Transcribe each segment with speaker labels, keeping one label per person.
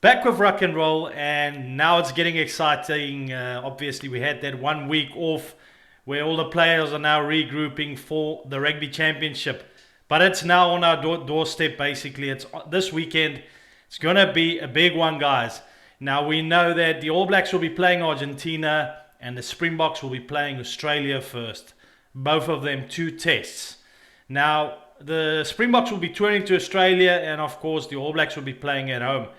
Speaker 1: Back with Ruck and Roll, and now it's getting exciting. Obviously, we had that 1 week off where all the players are now regrouping for the Rugby Championship. But it's now on our doorstep, basically. It's this weekend. It's going to be a big one, guys. Now, we know that the All Blacks will be playing Argentina and the Springboks will be playing Australia first. Both of them 2 tests. Now, the Springboks will be touring to Australia, and of course, the All Blacks will be playing at home.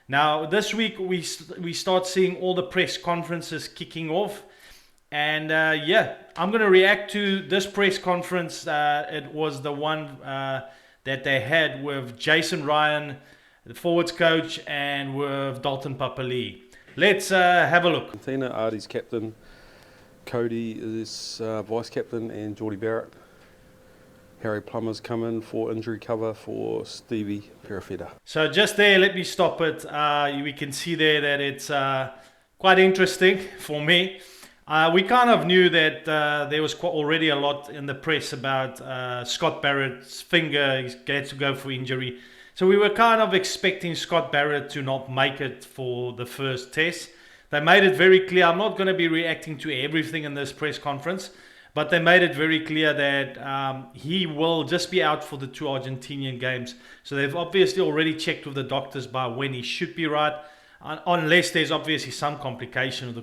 Speaker 1: Now, this week, we start seeing all the press conferences kicking off. And yeah, I'm going to react to this press conference. It was the one that they had with Jason Ryan, the forwards coach, and with Dalton Papali'i. Let's have a look.
Speaker 2: Argentina, Artie's captain, Cody is vice captain, and Geordie Barrett. Harry Plummer's come in for injury cover for Stevie Perifeta.
Speaker 1: So just there, let me stop it. We can see there that it's quite interesting for me. We kind of knew that there was already a lot in the press about Scott Barrett's finger. He had to go for injury. So we were kind of expecting Scott Barrett to not make it for the first test. They made it very clear. I'm not going to be reacting to everything in this press conference, but they made it very clear that he will just be out for the 2 Argentinian games. So they've obviously already checked with the doctors by when he should be right, unless there's obviously some complication,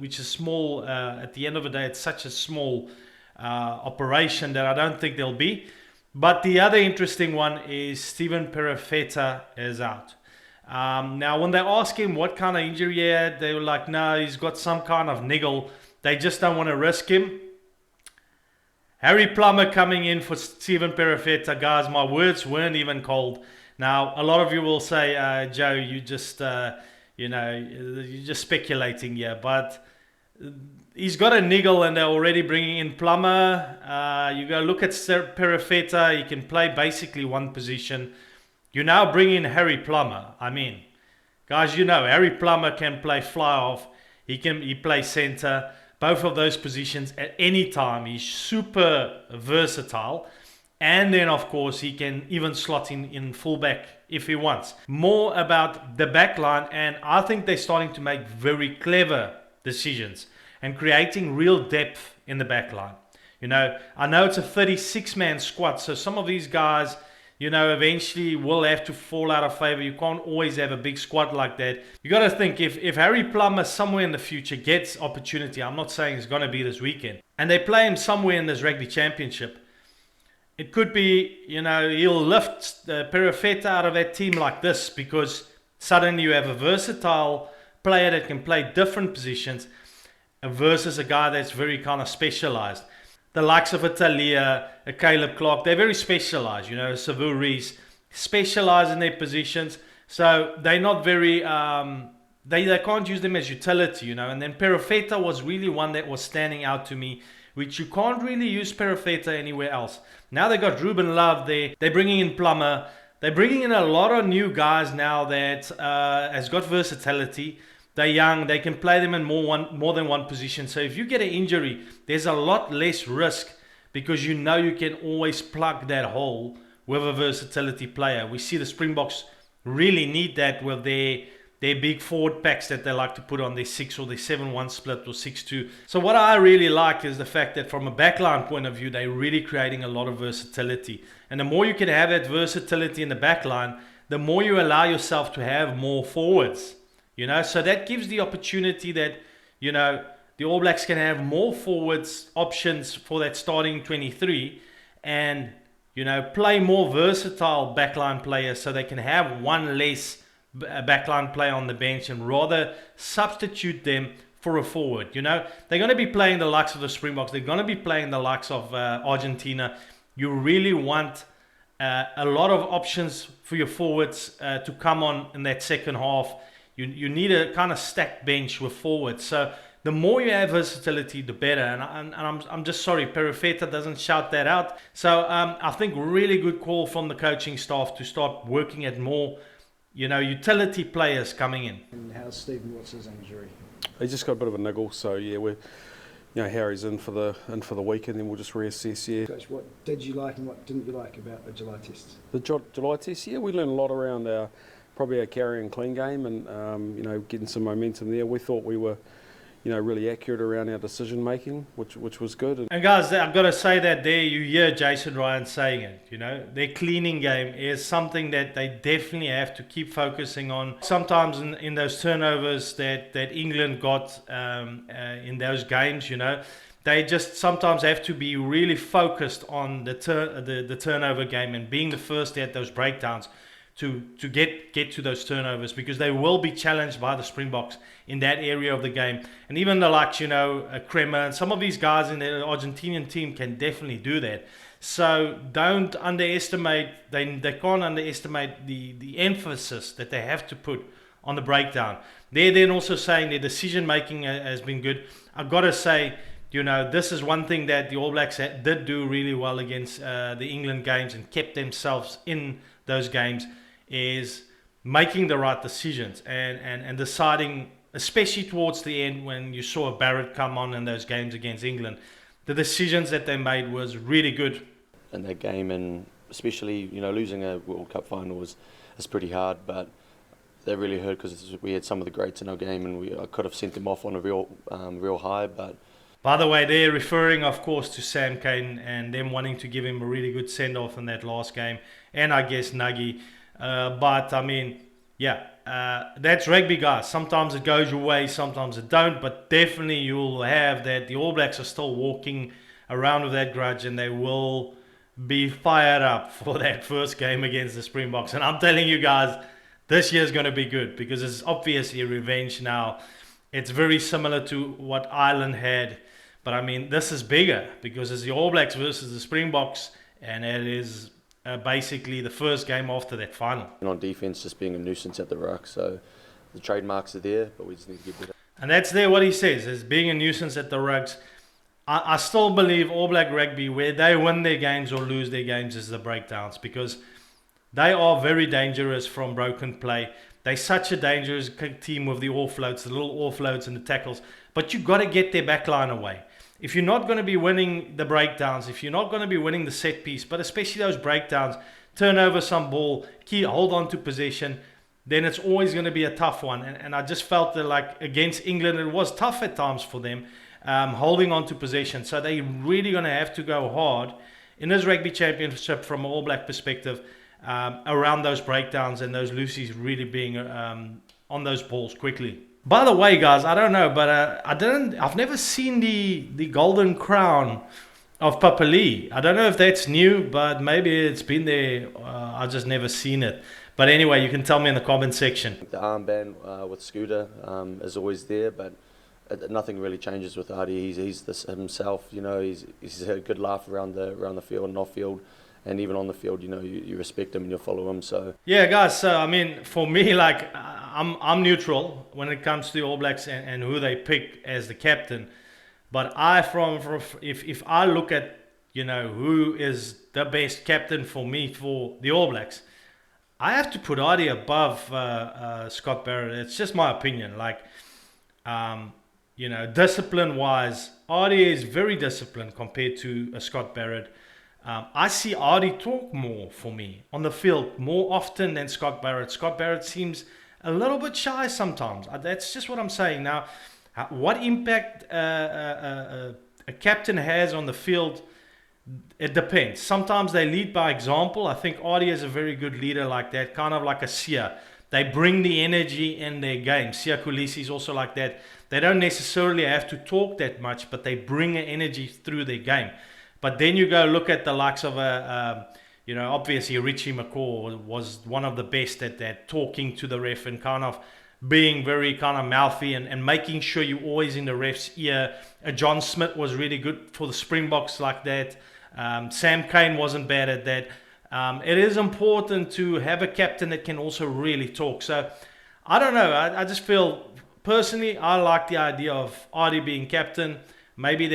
Speaker 1: which is small. At the end of the day, it's such a small operation that I don't think there'll be. But the other interesting one is Stephen Perifeta is out. Now, when they ask him what kind of injury he had, they were like, no, he's got some kind of niggle. They just don't want to risk him. Harry Plummer coming in for Stephen Perifeta. Guys, my words weren't even cold. Now, a lot of you will say, Joe, you just, you're just speculating here. But he's got a niggle and they're already bringing in Plummer. You go look at Perifeta. He can play basically one position. You now bring in Harry Plummer. I mean, guys, Harry Plummer can play fly off. He plays centre. Both of those positions at any time. He's super versatile. And then, of course, he can even slot in fullback if he wants. More about the back line, and I think they're starting to make very clever decisions and creating real depth in the back line. I know it's a 36-man squad, so some of these guys, eventually will have to fall out of favor. You can't always have a big squad like that. You got to think, if Harry Plummer somewhere in the future gets opportunity, I'm not saying it's going to be this weekend, and they play him somewhere in this Rugby Championship, it could be, he'll lift Perifeta out of that team like this, because suddenly you have a versatile player that can play different positions versus a guy that's very kind of specialized. The likes of a Talia, a Caleb Clark, they're very specialized. Savuris specialize in their positions, so they're not very. They can't use them as utility, And then Perifeta was really one that was standing out to me, which you can't really use Perifeta anywhere else. Now they got Ruben Love there. They're bringing in Plummer. They're bringing in a lot of new guys now that has got versatility. They're young. They can play them in more than one position. So if you get an injury, there's a lot less risk, because you can always plug that hole with a versatility player. We see the Springboks really need that with their big forward packs that they like to put on their 6 or their 7-1 split or 6-2. So what I really like is the fact that from a backline point of view, they're really creating a lot of versatility. And the more you can have that versatility in the backline, the more you allow yourself to have more forwards. So that gives the opportunity that, the All Blacks can have more forwards options for that starting 23 and, play more versatile backline players, so they can have one less backline player on the bench and rather substitute them for a forward. They're going to be playing the likes of the Springboks. They're going to be playing the likes of Argentina. You really want a lot of options for your forwards to come on in that second half. You need a kind of stacked bench with forwards. So the more you have versatility, the better. And I'm just sorry, Perifeta doesn't shout that out. So I think really good call from the coaching staff to start working at more, utility players coming in.
Speaker 3: And how's Stephen? What's his injury?
Speaker 2: He just got a bit of a niggle, so yeah, Harry's in for the week, and then we'll just reassess. Yeah.
Speaker 3: Coach, what did you like and what didn't you like about the July test?
Speaker 2: The July test, yeah, we learned a lot around our probably a carry and clean game, and you know, getting some momentum there. We thought we were, you know, really accurate around our decision making, which was good.
Speaker 1: And guys, I've got to say that there you hear Jason Ryan saying it, you know, their cleaning game is something that they definitely have to keep focusing on. Sometimes in those turnovers that England got in those games, you know, they just sometimes have to be really focused on the turnover game and being the first at those breakdowns to get to those turnovers, because they will be challenged by the Springboks in that area of the game. And even the likes, you know, Kremer and some of these guys in the Argentinian team can definitely do that. So don't underestimate, they can't underestimate the emphasis that they have to put on the breakdown. They're then also saying their decision making has been good. I've got to say, you know, this is one thing that the All Blacks did do really well against the England games and kept themselves in those games, is making the right decisions and deciding, especially towards the end when you saw Barrett come on in those games against England. The decisions that they made was really good.
Speaker 4: In that game, and especially, you know, losing a World Cup final is pretty hard, but they really hurt because we had some of the greats in our game, and I could have sent them off on a real high. But
Speaker 1: by the way, they're referring, of course, to Sam Cane and them wanting to give him a really good send-off in that last game, and I guess Nuggie. But I mean, yeah, that's rugby, guys. Sometimes it goes your way, sometimes it don't, but definitely you'll have that the All Blacks are still walking around with that grudge, and they will be fired up for that first game against the Springboks. And I'm telling you guys, this year's going to be good, because it's obviously revenge now. It's very similar to what Ireland had, but I mean, this is bigger because it's the All Blacks versus the Springboks, and it is basically the first game after that final.
Speaker 4: And on defence, just being a nuisance at the ruck. So the trademarks are there, but we just need to get better.
Speaker 1: And that's there what he says, is being a nuisance at the rucks. I still believe All Black Rugby, where they win their games or lose their games, is the breakdowns, because they are very dangerous from broken play. They're such a dangerous team with the offloads, the little offloads and the tackles. But you've got to get their backline away. If you're not going to be winning the breakdowns, if you're not going to be winning the set piece, but especially those breakdowns, turn over some ball, hold on to possession, then it's always going to be a tough one. And I just felt that, like, against England, it was tough at times for them, holding on to possession. So they're really going to have to go hard in this rugby championship from an All Black perspective, around those breakdowns and those loosies really being on those balls quickly. By the way, guys, I don't know, but I've never seen the golden crown of Papali. I don't know if that's new, but maybe it's been there. I've just never seen it. But anyway, you can tell me in the comment section.
Speaker 4: The armband with Scooter is always there, but nothing really changes with Artie. He's this himself, you know. He's had a good laugh around the field and off field. And even on the field, you know, you respect him and you follow him. So
Speaker 1: yeah, guys. So I mean, for me, like, I'm neutral when it comes to the All Blacks and who they pick as the captain. But if I look at, you know, who is the best captain for me for the All Blacks, I have to put Ardie above Scott Barrett. It's just my opinion. Like, you know, discipline-wise, Ardie is very disciplined compared to Scott Barrett. I see Ardie talk more for me on the field more often than Scott Barrett. Scott Barrett seems a little bit shy sometimes. That's just what I'm saying. Now, what impact a captain has on the field, it depends. Sometimes they lead by example. I think Ardie is a very good leader like that, kind of like a Sia. They bring the energy in their game. Sia Kolisi is also like that. They don't necessarily have to talk that much, but they bring an energy through their game. But then you go look at the likes of you know, obviously Richie McCaw was one of the best at that, talking to the ref and kind of being very kind of mouthy and making sure you're always in the ref's ear. John Smith was really good for the Springboks like that. Sam Cane wasn't bad at that. It is important to have a captain that can also really talk. So I don't know. I just feel, personally, I like the idea of Ardie being captain. Maybe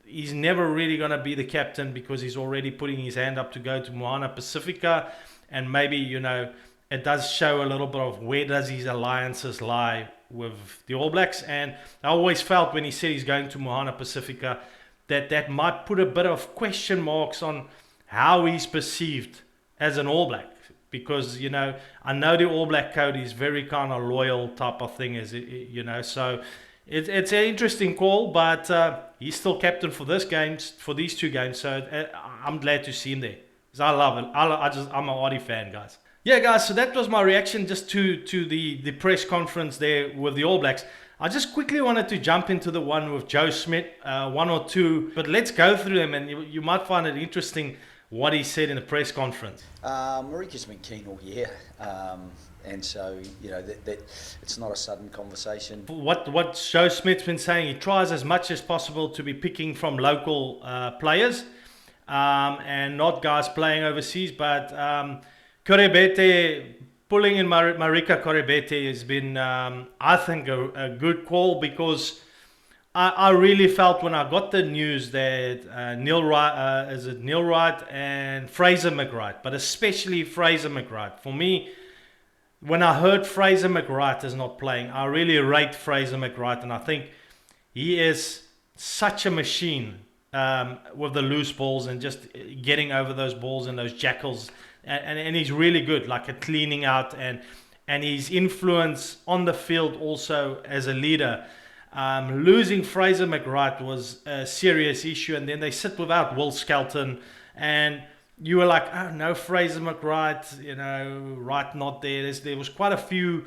Speaker 1: he's never really going to be the captain because he's already putting his hand up to go to Moana Pacifica. And maybe, you know, it does show a little bit of where does his alliances lie with the All Blacks. And I always felt when he said he's going to Moana Pacifica that might put a bit of question marks on how he's perceived as an All Black. because, you know, I know the All Black code is very kind of loyal type of thing, you know, so it's an interesting call, but he's still captain for these 2 games, so I'm glad to see him there, because I love it. I'm an Audi fan, guys. Yeah, guys, so that was my reaction just to the press conference there with the All Blacks. I just quickly wanted to jump into the one with Joe Smith, 1 or 2, but let's go through them, and you might find it interesting what he said in the press conference.
Speaker 5: Marika's been keen all year, and so, you know, that it's not a sudden conversation.
Speaker 1: What Joe Smith's been saying, he tries as much as possible to be picking from local players and not guys playing overseas, but Korebete, pulling in Marika Korebete has been, I think, a good call, because I really felt when I got the news that Neil Wright and Fraser McWright, but especially Fraser McWright. For me, when I heard Fraser McWright is not playing, I really rate Fraser McWright, and I think he is such a machine with the loose balls and just getting over those balls and those jackals, and he's really good, like at cleaning out, and his influence on the field also as a leader. Losing Fraser McWright was a serious issue, and then they sit without Will Skelton, and you were like, oh no, Fraser McWright, you know, Wright not there. There was quite a few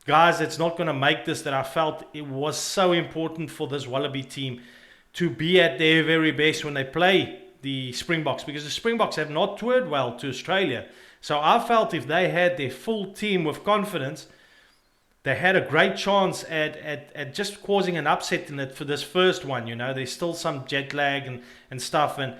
Speaker 1: guys that's not going to make this, that I felt it was so important for this Wallaby team to be at their very best when they play the Springboks, because the Springboks have not toured well to Australia. So I felt if they had their full team with confidence, they had a great chance at just causing an upset in it for this first one. You know, there's still some jet lag and stuff. And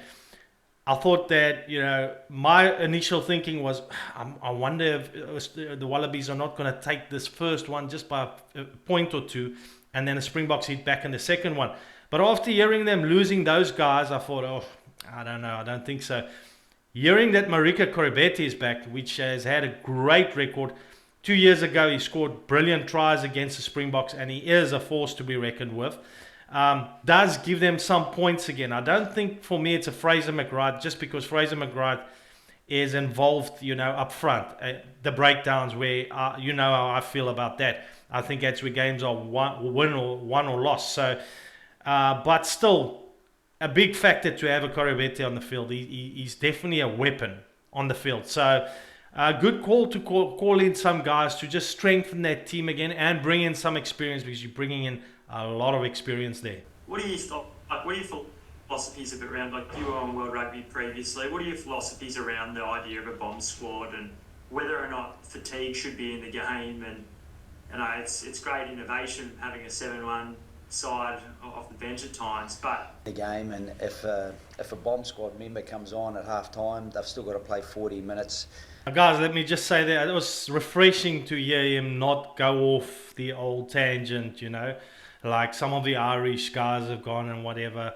Speaker 1: I thought that, you know, my initial thinking was, I wonder if the Wallabies are not going to take this first one just by a point or 2, and then the Springboks hit back in the second one. But after hearing them losing those guys, I thought, oh, I don't know, I don't think so. Hearing that Marika Korebete is back, which has had a great record. 2 years ago, he scored brilliant tries against the Springboks, and he is a force to be reckoned with. Does give them some points again. I don't think, for me, it's a Fraser McWright, just because Fraser McWright is involved, you know, up front. The breakdowns where, you know how I feel about that. I think that's where games are won or lost. So, but still, a big factor to have a Korebete on the field. He's definitely a weapon on the field. So, a good call to call in some guys to just strengthen that team again and bring in some experience, because you're bringing in a lot of experience there.
Speaker 6: What are your philosophies around, like you were on World Rugby previously, what are your philosophies around the idea of a bomb squad and whether or not fatigue should be in the game? And you know, it's great innovation having a 7-1 side off the bench at times, but
Speaker 5: The game, and if a bomb squad member comes on at half time, they've still got to play 40 minutes.
Speaker 1: Guys, let me just say that it was refreshing to hear him not go off the old tangent, you know, like some of the Irish guys have gone and whatever,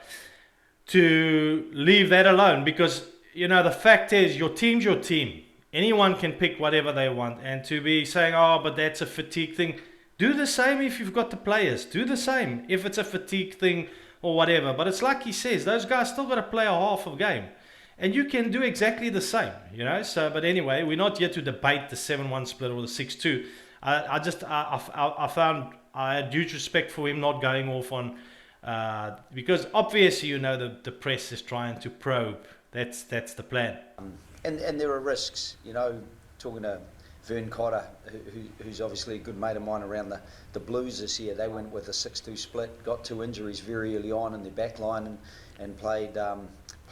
Speaker 1: to leave that alone, because, you know, the fact is your team's your team. Anyone can pick whatever they want, and to be saying, oh, but that's a fatigue thing, do the same if you've got the players. Do the same if it's a fatigue thing or whatever. But it's like he says, those guys still got to play a half of a game. And you can do exactly the same, you know. So, but anyway, we're not here to debate the 7-1 split or the 6-2. I found I had huge respect for him not going off on, because obviously, you know, the press is trying to probe. That's the plan.
Speaker 5: And there are risks, you know, talking to Vern Cotter, who's obviously a good mate of mine around the Blues this year. They went with a 6-2 split, got 2 injuries very early on in their back line, and played a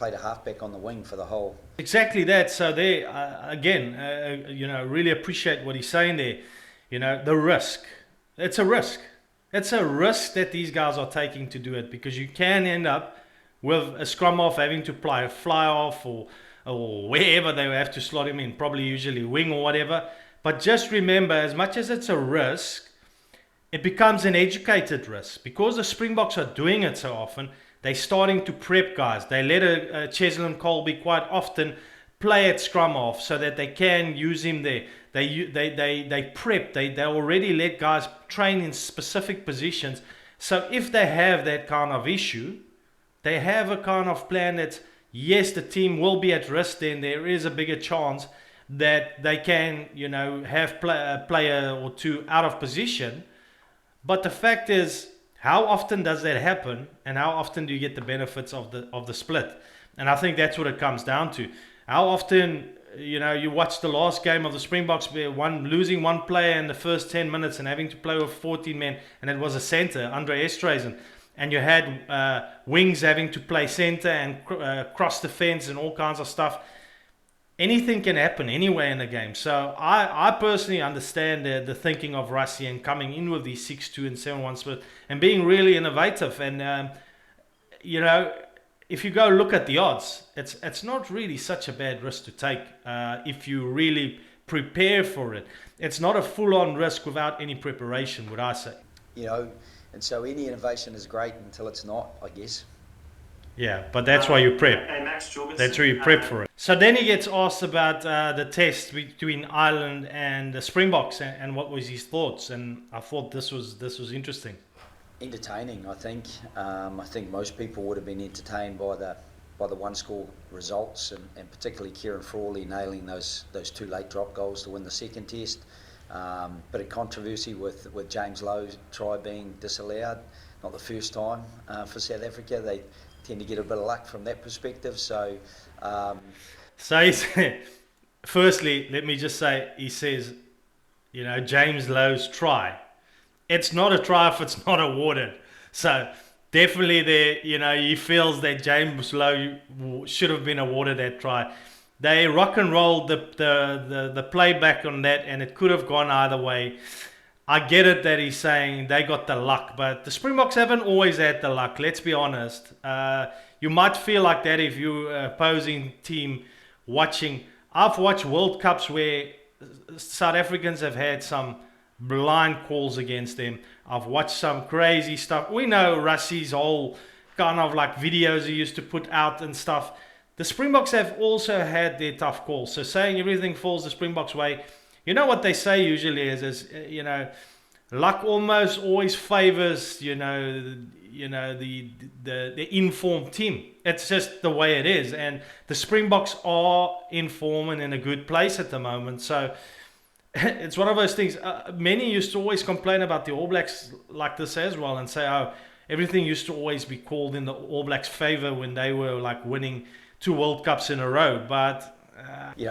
Speaker 5: halfback on the wing for the whole.
Speaker 1: Exactly that. So there, again, you know, really appreciate what he's saying there. You know, the risk. It's a risk. It's a risk that these guys are taking to do it, because you can end up with a scrum off having to fly off or wherever they have to slot him in, probably usually wing or whatever. But just remember, as much as it's a risk, it becomes an educated risk, because the Springboks are doing it so often. They're starting to prep guys. They let a Cheslin Colby quite often play at scrum off so that they can use him there. They prep. They already let guys train in specific positions. So if they have that kind of issue, they have a kind of plan that, yes, the team will be at risk, then there is a bigger chance. that they can, have a player or two out of position. But the fact is, how often does that happen, and how often do you get the benefits of the split? And I think that's what it comes down to. How often, you watch the last game of the Springboks, losing one player in the first 10 minutes and having to play with 14 men, and it was a centre, Andre Estreisen, and you had wings having to play centre and cross the fence and all kinds of stuff. Anything can happen anywhere in the game. So I personally understand the thinking of Rassie and coming in with these 6-2 and 7-1 split and being really innovative. And, if you go look at the odds, it's not really such a bad risk to take if you really prepare for it. It's not a full-on risk without any preparation, would I say.
Speaker 5: And so any innovation is great until it's not, I guess.
Speaker 1: Yeah, but that's why you prep.
Speaker 6: Hey, Max Jorgensen,
Speaker 1: That's where you prep for it. So then he gets asked about the test between Ireland and the Springboks and what was his thoughts. And I thought this was interesting.
Speaker 5: Entertaining, I think. I think most people would have been entertained by the one-score results, and particularly Kieran Frawley nailing those two late drop goals to win the second test. Bit of controversy with James Lowe's try being disallowed. Not the first time for South Africa. They tend to get a bit of luck from that perspective. So
Speaker 1: firstly, let me just say, he says, James Lowe's try. It's not a try if it's not awarded. So definitely there, he feels that James Lowe should have been awarded that try. They rock and rolled the playback on that, and it could have gone either way. I get it that he's saying they got the luck, but the Springboks haven't always had the luck, let's be honest. You might feel like that if you're an opposing team watching. I've watched World Cups where South Africans have had some blind calls against them. I've watched some crazy stuff. We know Rassie's whole kind of like videos he used to put out and stuff. The Springboks have also had their tough calls. So saying everything falls the Springboks way, you know what they say usually is luck almost always favors the informed team. It's just the way it is, and the Springboks are in form and in a good place at the moment. So it's one of those things. Many used to always complain about the All Blacks like this as well, and say, oh, everything used to always be called in the All Blacks' favor when they were like winning 2 World Cups in a row, but.
Speaker 5: They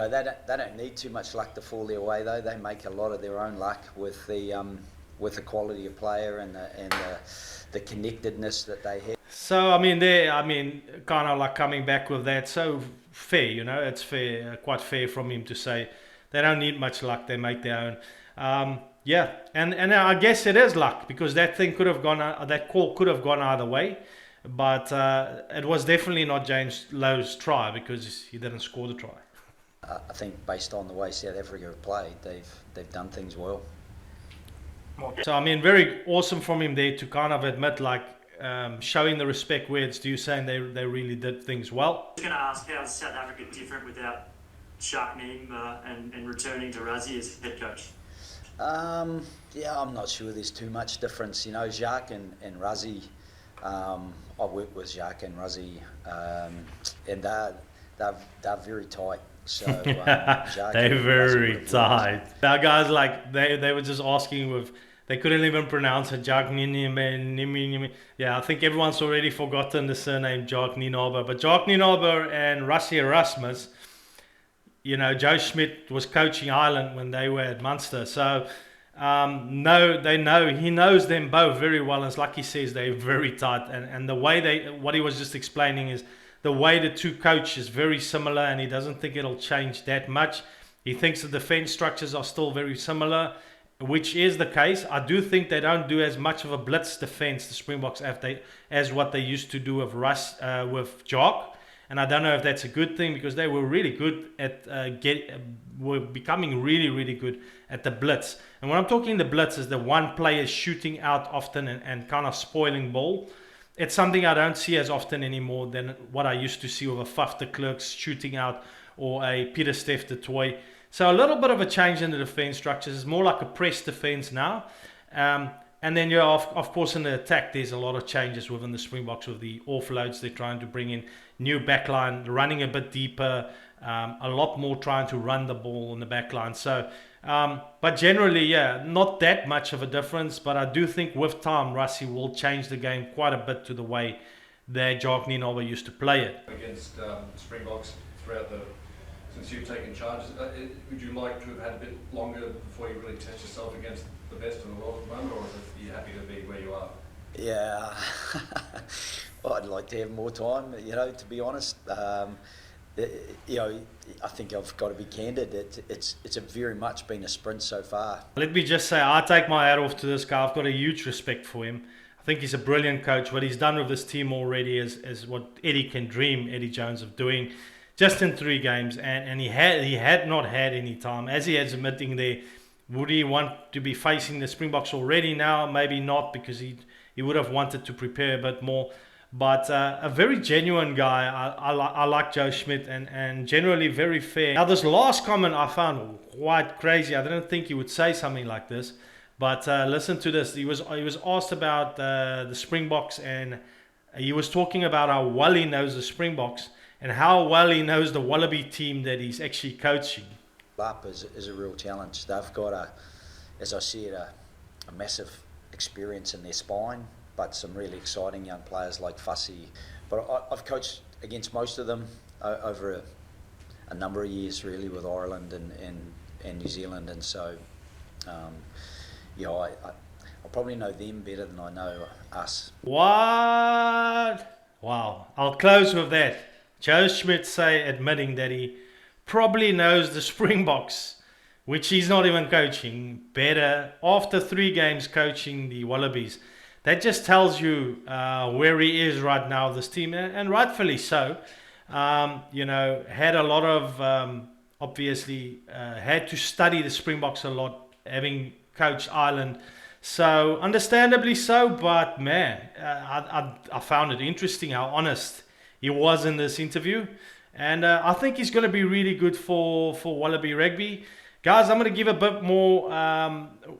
Speaker 5: don't need too much luck to fall their way, though. They make a lot of their own luck with the quality of player and the connectedness that they have.
Speaker 1: So kind of like coming back with that. So fair, it's fair, quite fair from him to say they don't need much luck. They make their own. And I guess it is luck, because that call could have gone either way. But it was definitely not James Lowe's try, because he didn't score the try.
Speaker 5: I think based on the way South Africa have played, they've done things well.
Speaker 1: So very awesome from him there to kind of admit, showing the respect where it's due, saying they really did things well.
Speaker 6: I was going to ask, how is South Africa different without Jacques Neem and returning to Rassie as head coach?
Speaker 5: I'm not sure there's too much difference. Jacques and Rassie, I've worked with Jacques and Rassie, and they're very tight. So
Speaker 1: they're very tight. Now guys, they were just asking they couldn't even pronounce it. Jacques Nienaber. Yeah, I think everyone's already forgotten the surname Jacques Nienaber. But Jacques Nienaber and Rassie Erasmus, Joe Schmidt was coaching Ireland when they were at Munster. So he knows them both very well. And like he says, they're very tight. And the way what he was just explaining is, the way the two coach is very similar, and he doesn't think it'll change that much. He thinks the defense structures are still very similar, which is the case. I do think they don't do as much of a blitz defense, the Springboks, as what they used to do with Jock. And I don't know if that's a good thing, because they were really good at were becoming really, really good at the blitz. And when I'm talking the blitz, is the one player shooting out often and kind of spoiling ball. It's something I don't see as often anymore than what I used to see with a Faf de Klerks shooting out, or a Pieter Steph de Toy. So a little bit of a change in the defense structures. It's more like a press defense now. And then of course in the attack, there's a lot of changes within the Springboks with the offloads. They're trying to bring in new backline, running a bit deeper, a lot more trying to run the ball in the back line. So, but generally, yeah, not that much of a difference. But I do think with time, Rassie will change the game quite a bit to the way that Jock Nienaber used to play it.
Speaker 7: Against Springboks since you've taken charge, would you like to have had a bit longer before you really test yourself against the best in the world at the moment, or are you happy to be where you are?
Speaker 5: Yeah, well, I'd like to have more time, to be honest. I think I've got to be candid. It's a very much been a sprint so far.
Speaker 1: Let me just say, I take my hat off to this guy. I've got a huge respect for him. I think he's a brilliant coach. What he's done with this team already is what Eddie can dream, Eddie Jones, of doing. Just in 3 games, and he had not had any time, as he is admitting there. Would he want to be facing the Springboks already now? Maybe not, because he would have wanted to prepare a bit more. But a very genuine guy. I like Joe Schmidt, and generally very fair. Now, this last comment I found quite crazy. I didn't think he would say something like this. But listen to this. He was asked about the Springboks, and he was talking about how well he knows the Springboks and how well he knows the Wallaby team that he's actually coaching.
Speaker 5: Up is a real challenge. They've got as I said, a massive experience in their spine, but some really exciting young players like Fussy. But I've coached against most of them over a number of years, really, with Ireland and New Zealand, and so I probably know them better than I know us.
Speaker 1: What? Wow. I'll close with that. Joe Schmidt admitting that he probably knows the Springboks, which he's not even coaching, better after 3 games coaching the Wallabies. That just tells you where he is right now, this team, and rightfully so. Had a lot of, obviously, had to study the Springboks a lot, having coached Ireland. So, understandably so, but man, I found it interesting how honest he was in this interview. And I think he's going to be really good for Wallaby Rugby. Guys, I'm going to give a bit more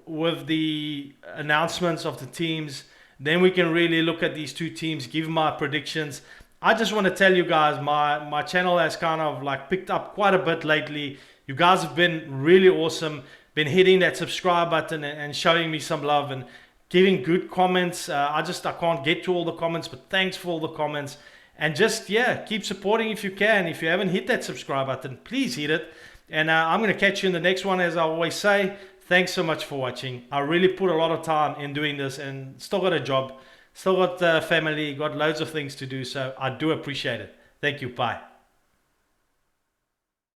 Speaker 1: with the announcements of the teams. Then we can really look at these 2 teams, give my predictions. I just want to tell you guys, my channel has kind of like picked up quite a bit lately. You guys have been really awesome. Been hitting that subscribe button and showing me some love and giving good comments. I can't get to all the comments, but thanks for all the comments. And just, keep supporting if you can. If you haven't hit that subscribe button, please hit it. And I'm going to catch you in the next one, as I always say. Thanks so much for watching. I really put a lot of time in doing this and still got a job, still got family, got loads of things to do. So I do appreciate it. Thank you. Bye.